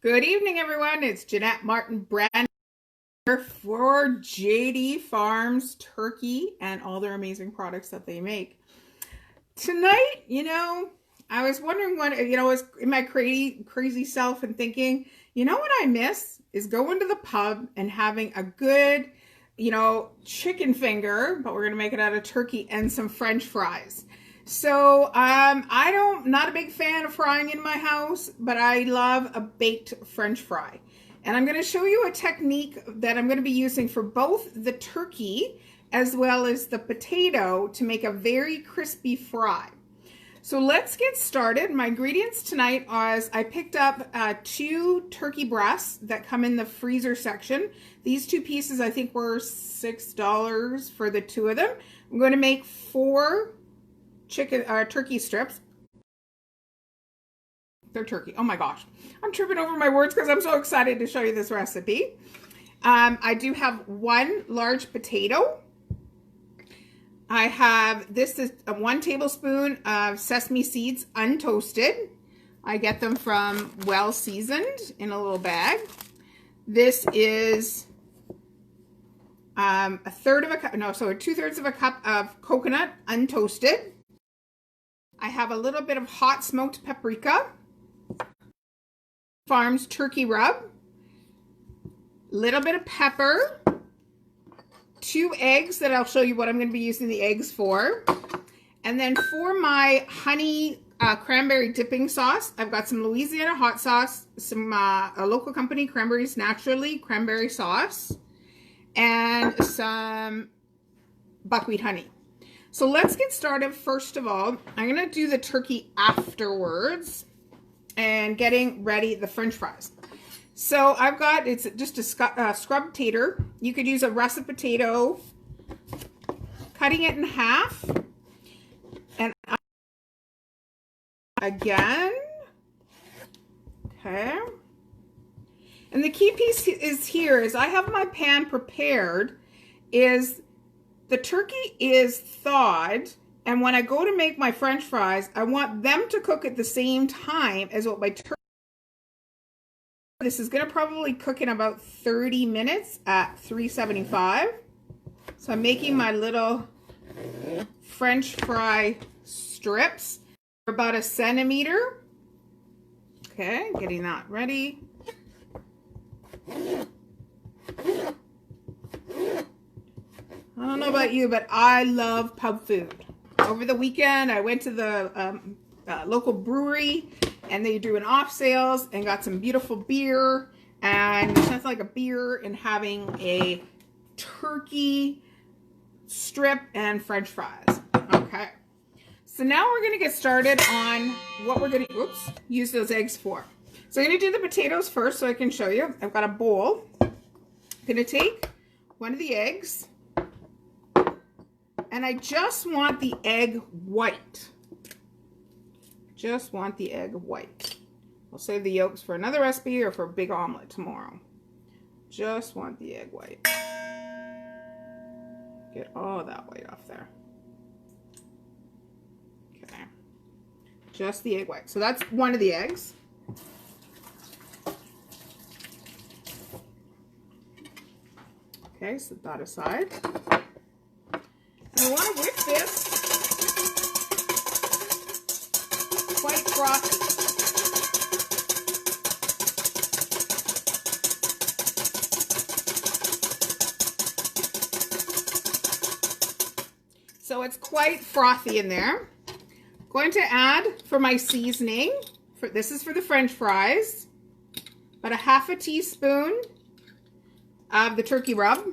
Good evening, everyone. It's Jeanette Martin Brand for JD Farms Turkey and all their amazing products that they make. Tonight, I was wondering what, I was in my crazy self and thinking, what I miss is going to the pub and having a good, chicken finger, but we're going to make it out of turkey, and some French fries. So not a big fan of frying in my house, but I love a baked French fry. And I'm going to show you a technique that I'm going to be using for both the turkey as well as the potato to make a very crispy fry. So let's get started. My ingredients tonight are, I picked up 2 turkey breasts that come in the freezer section. These 2 pieces I think were $6 for the 2 of them. I'm going to make 4 turkey strips. They're turkey. Oh my gosh. I'm tripping over my words because I'm so excited to show you this recipe. I do have 1 large potato. This is 1 tablespoon of sesame seeds untoasted. I get them from Well Seasoned in a little bag. This is a 2/3 of a cup of coconut untoasted. I have a little bit of hot smoked paprika, Farms turkey rub, little bit of pepper, 2 eggs that I'll show you what I'm going to be using the eggs for. And then for my honey cranberry dipping sauce, I've got some Louisiana hot sauce, some a local company, Cranberries Naturally cranberry sauce, and some buckwheat honey. So let's get started. First of all, I'm going to do the turkey afterwards and getting ready the French fries. So it's just a scrub tater. You could use a russet potato, cutting it in half, and again, okay. And the key piece is I have my pan prepared, the turkey is thawed, and when I go to make my French fries, I want them to cook at the same time as what my turkey. This is going to probably cook in about 30 minutes at 375. So I'm making my little French fry strips for about 1 centimeter. Okay, getting that ready. I don't know about you, but I love pub food. Over the weekend, I went to the local brewery, and they do an off sales and got some beautiful beer, and it's nothing like a beer and having a turkey strip and French fries. Okay, so now we're going to get started on what we're going to use those eggs for. So I'm going to do the potatoes first so I can show you. I've got a bowl. I'm going to take 1 of the eggs, and I just want the egg white. Just want the egg white. We'll save the yolks for another recipe or for a big omelet tomorrow. Just want the egg white. Get all that white off there. Okay. Just the egg white. So that's 1 of the eggs. Okay, set that aside. And I want to whip this quite frothy. So it's quite frothy in there. I'm going to add for my seasoning, this is for the French fries, about 1/2 teaspoon of the turkey rub.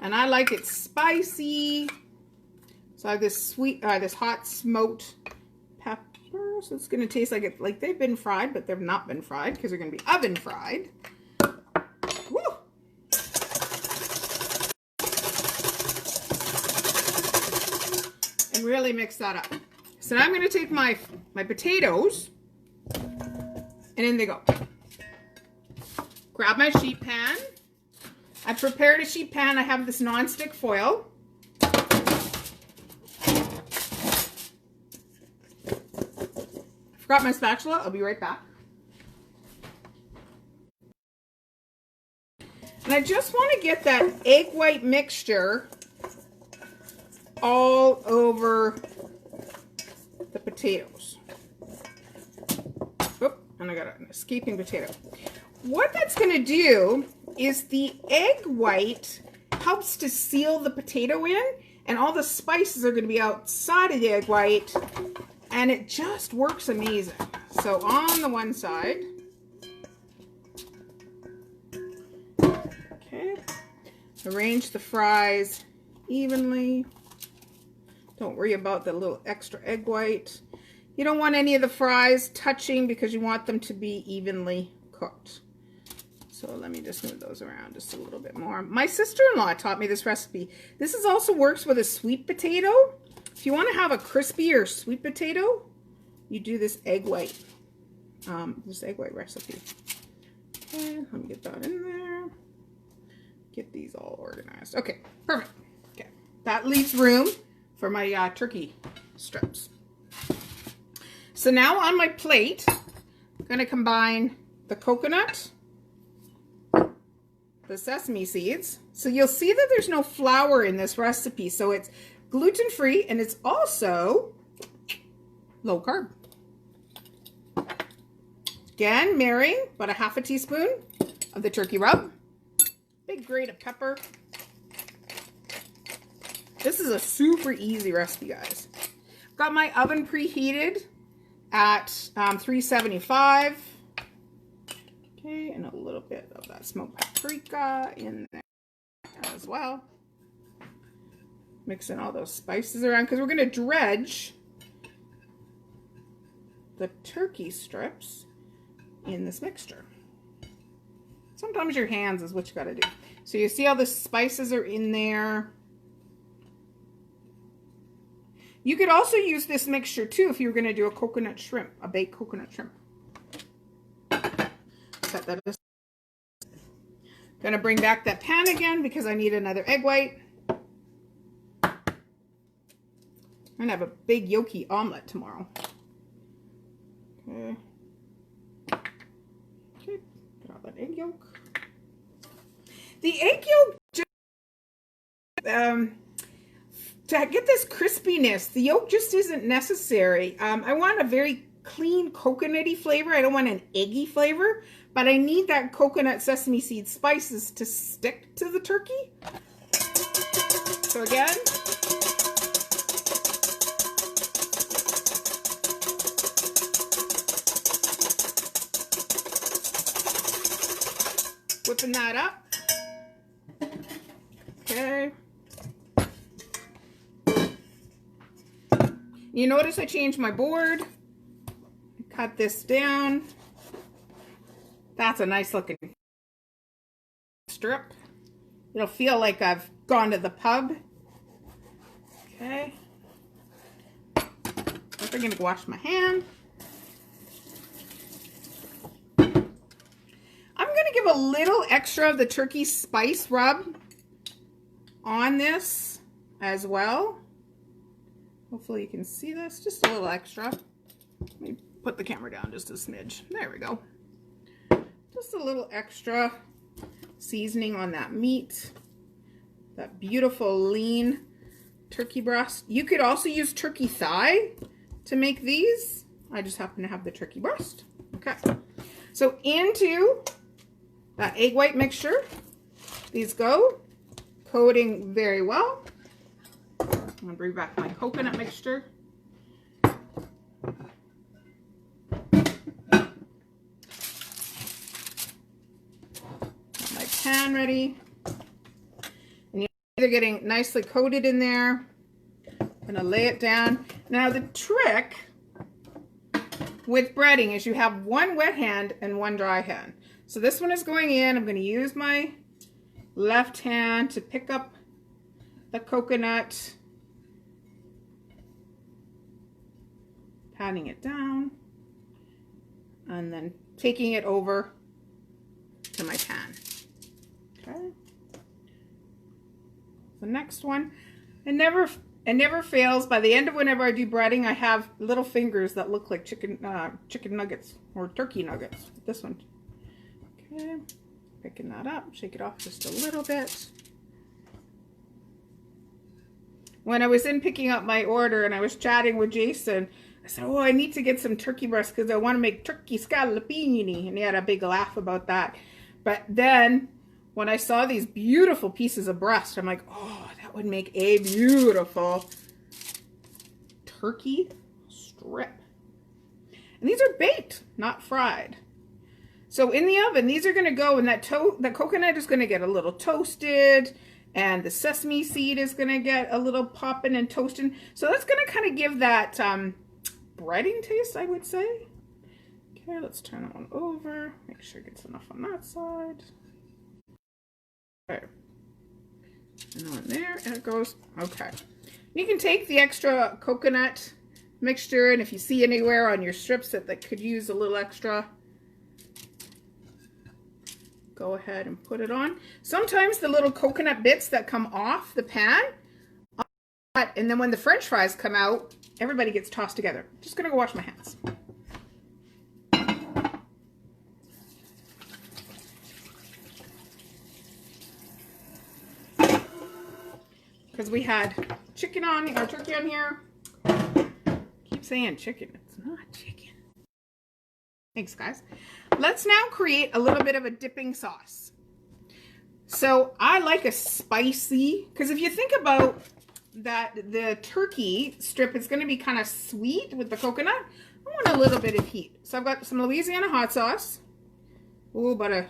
And I like it spicy. So I have this this hot smoked pepper. So it's going to taste like they've been fried, but they've not been fried because they're going to be oven fried. Woo! And really mix that up. So now I'm going to take my potatoes, and in they go. Grab my sheet pan. I prepared a sheet pan. I have this non-stick foil. Forgot my spatula. I'll be right back. And I just want to get that egg white mixture all over the potatoes. Oop, and I got an escaping potato. What that's going to do is the egg white helps to seal the potato in, and all the spices are going to be outside of the egg white, and it just works amazing. So on the one side, okay, arrange the fries evenly. Don't worry about the little extra egg white. You don't want any of the fries touching because you want them to be evenly cooked. So let me just move those around just a little bit more. My sister-in-law taught me this recipe. This also works with a sweet potato. If you want to have a crispier sweet potato, you do this egg white recipe. Okay, let me get that in there. Get these all organized. Okay, perfect. Okay, that leaves room for my turkey strips. So now on my plate, I'm going to combine the coconut, the sesame seeds. So you'll see that there's no flour in this recipe. So it's gluten-free and it's also low carb. Again, marrying about a half a teaspoon of the turkey rub. Big grate of pepper. This is a super easy recipe, guys. Got my oven preheated at 375. Okay, and a little bit of that smoked paprika in there as well. Mixing all those spices around because we're going to dredge the turkey strips in this mixture. Sometimes your hands is what you got to do. So you see how the spices are in there. You could also use this mixture too if you were going to do a coconut shrimp, a baked coconut shrimp. Set that aside. Gonna bring back that pan again because I need another egg white. I'm gonna have a big yolky omelet tomorrow. Okay. Okay, put out that egg yolk. The egg yolk just to get this crispiness, the yolk just isn't necessary. I want a very clean coconutty flavor. I don't want an eggy flavor, but I need that coconut sesame seed spices to stick to the turkey. So again, whipping that up. Okay. You notice I changed my board. Cut this down. That's a nice looking strip. It'll feel like I've gone to the pub. Okay. I'm gonna wash my hand. I'm gonna give a little extra of the turkey spice rub on this as well. Hopefully you can see this, just a little extra. Let me put the camera down just a smidge. There we go. Just a little extra seasoning on that meat. That beautiful lean turkey breast. You could also use turkey thigh to make these. I just happen to have the turkey breast. Okay. So into that egg white mixture, these go, coating very well. I'm going to bring back my coconut mixture. Got my pan ready. And you're getting nicely coated in there. I'm going to lay it down. Now the trick with breading is you have one wet hand and one dry hand. So this one is going in. I'm going to use my left hand to pick up the coconut, patting it down, and then taking it over to my pan. Okay. The next one, it never fails. By the end of whenever I do breading, I have little fingers that look like chicken nuggets or turkey nuggets. This one. Okay. Picking that up, shake it off just a little bit. When I was in picking up my order and I was chatting with Jason, I said, oh, I need to get some turkey breast because I want to make turkey scallopini. And he had a big laugh about that. But then when I saw these beautiful pieces of breast, I'm like, oh, that would make a beautiful turkey strip. And these are baked, not fried. So in the oven, these are going to go, and that coconut is going to get a little toasted, and the sesame seed is going to get a little popping and toasting. So that's going to kind of give that breading taste, I would say. Okay, let's turn that one over. Make sure it gets enough on that side. Okay. And on there, and it goes. Okay. You can take the extra coconut mixture, and if you see anywhere on your strips that could use a little extra, go ahead and put it on. Sometimes the little coconut bits that come off the pan, and then when the French fries come out, everybody gets tossed together. Just gonna go wash my hands. Because we had chicken on, or turkey on here. Keep saying chicken, it's not chicken. Thanks, guys. Let's now create a little bit of a dipping sauce. So I like a spicy, because if you think about that, the turkey strip is going to be kind of sweet with the coconut. I want a little bit of heat. So I've got some Louisiana hot sauce. Ooh, but a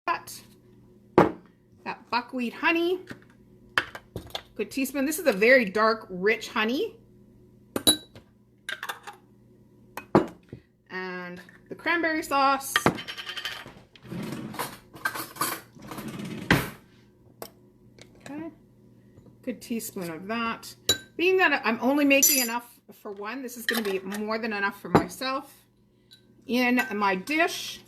cut. That buckwheat honey. Good teaspoon. This is a very dark, rich honey. And the cranberry sauce. Okay. Good teaspoon of that. Being that I'm only making enough for one, this is going to be more than enough for myself. In my dish,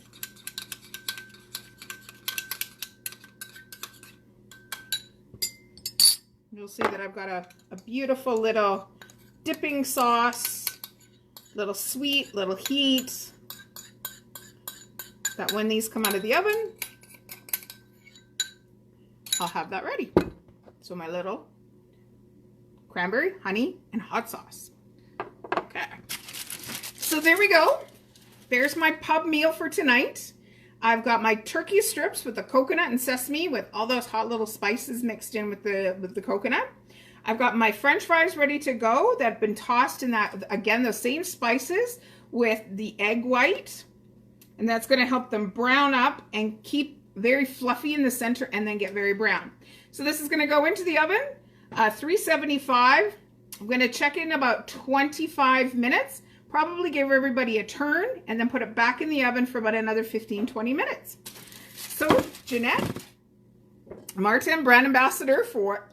you'll see that I've got a beautiful little dipping sauce, little sweet, little heat, that when these come out of the oven, I'll have that ready. So my little cranberry, honey, and hot sauce. Okay. So there we go. There's my pub meal for tonight. I've got my turkey strips with the coconut and sesame with all those hot little spices mixed in with the coconut. I've got my French fries ready to go that have been tossed in that, again, those same spices with the egg white. And that's going to help them brown up and keep very fluffy in the center and then get very brown. So this is going to go into the oven, 375. I'm going to check in about 25 minutes. Probably give everybody a turn and then put it back in the oven for about another 15-20 minutes. So Jeanette Martin, brand ambassador for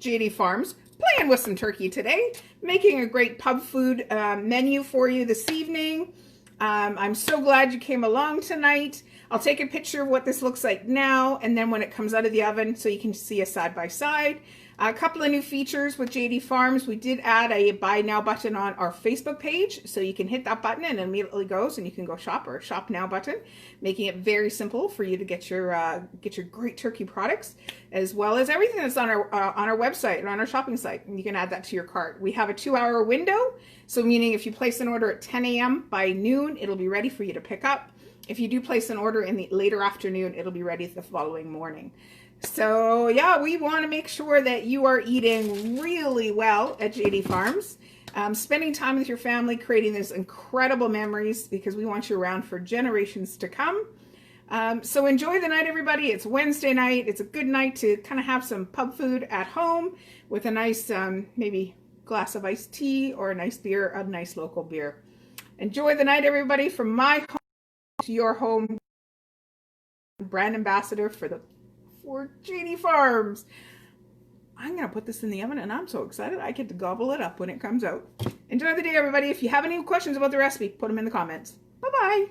JD Farms, playing with some turkey today, making a great pub food menu for you this evening. I'm so glad you came along tonight. I'll take a picture of what this looks like now and then when it comes out of the oven so you can see a side by side. A couple of new features with JD Farms. We did add a buy now button on our Facebook page, so you can hit that button and it immediately goes and you can go shop, or a shop now button, making it very simple for you to get your great turkey products, as well as everything that's on our website and on our shopping site. And you can add that to your cart. We have a 2-hour window, so meaning if you place an order at 10 a.m. by noon, it'll be ready for you to pick up. If you do place an order in the later afternoon, it'll be ready the following morning. So yeah, we want to make sure that you are eating really well at JD Farms, spending time with your family, creating these incredible memories, because we want you around for generations to come. So enjoy the night, everybody. It's Wednesday night. It's a good night to kind of have some pub food at home with a nice maybe glass of iced tea or a nice beer, a nice local beer. Enjoy the night, everybody. From my home to your home, brand ambassador for JD Farms. I'm going to put this in the oven and I'm so excited I get to gobble it up when it comes out. Enjoy the day, everybody. If you have any questions about the recipe, put them in the comments. Bye-bye.